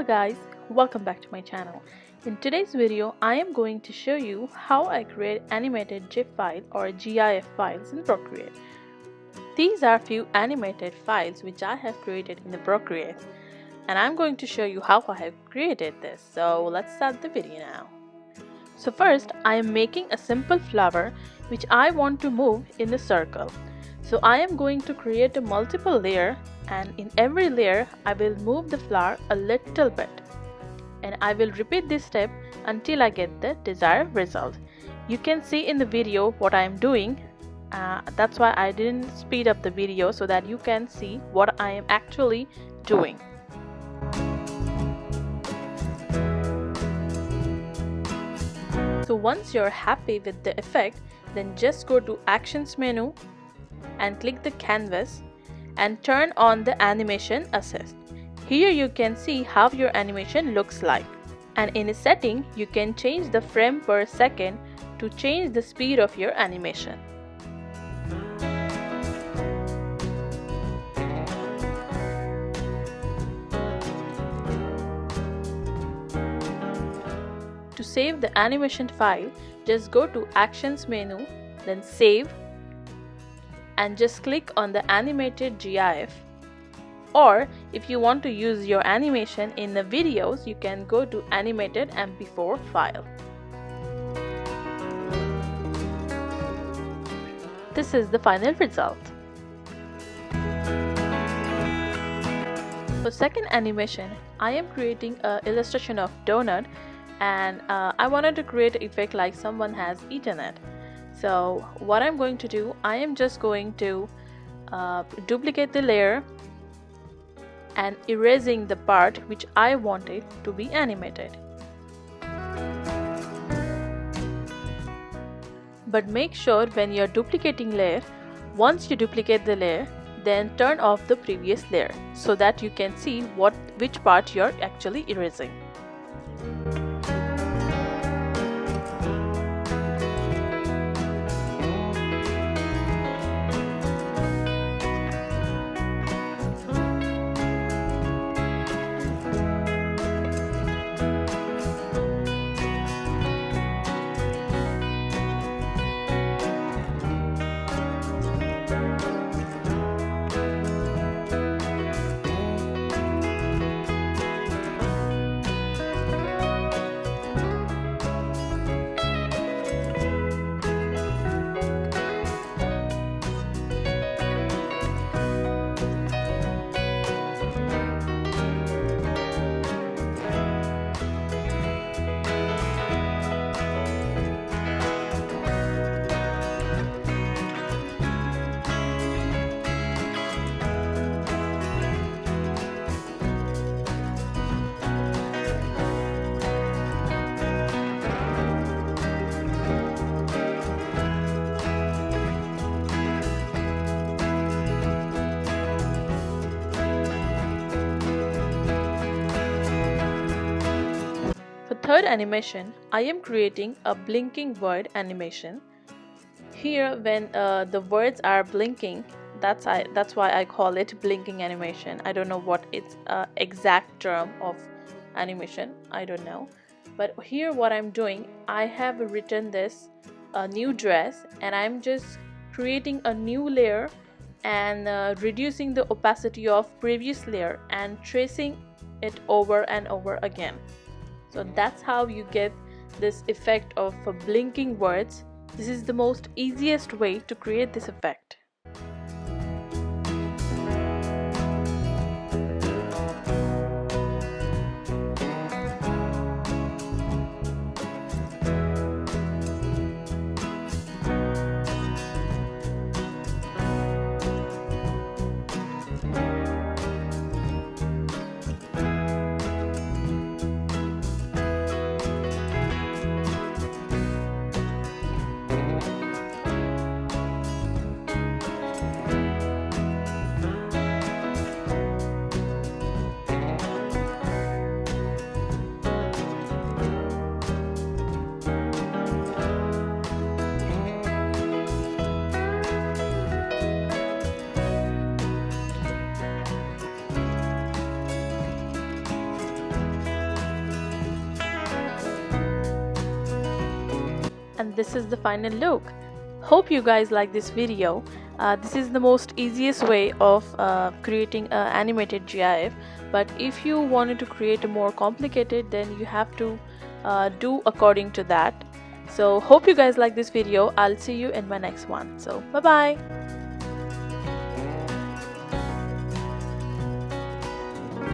Hello guys, welcome back to my channel. In today's video, I am going to show you how I create animated GIF file or GIF files in Procreate. These are few animated files which I have created in the Procreate, and I'm going to show you how I have created this. So let's start the video now. So first, I am making a simple flower which I want to move in a circle. So I am going to create a multiple layer, and in every layer I will move the flower a little bit, and I will repeat this step until I get the desired result. You can see in the video what I am doing. That's why I didn't speed up the video, so that you can see what I am actually doing. So once you're happy with the effect, then just go to Actions menu and click the canvas and turn on the animation assist. Here you can see how your animation looks like, and in a setting you can change the frame per second to change the speed of your animation. To save the animation file, just go to Actions menu, then Save, and just click on the Animated GIF. Or if you want to use your animation in the videos, you can go to Animated MP4 file. This is the final result. For second animation, I am creating an illustration of donut, and I wanted to create an effect like someone has eaten it. So what I'm going to do, I am just going to duplicate the layer and erasing the part which I wanted to be animated. But make sure when you're duplicating layer, once you duplicate the layer, then turn off the previous layer so that you can see which part you're actually erasing. For third animation, I am creating a blinking word animation. Here, when the words are blinking, that's why I call it blinking animation. I don't know what its exact term of animation, I don't know. But here what I'm doing, I have written this new dress, and I'm just creating a new layer and reducing the opacity of previous layer and tracing it over and over again. So that's how you get this effect of blinking words. This is the most easiest way to create this effect. and this is the final look. Hope you guys like this video. This is the most easiest way of creating an animated GIF, but if you wanted to create a more complicated, then you have to do according to that. So hope you guys like this video. I'll see you in my next one. So bye bye.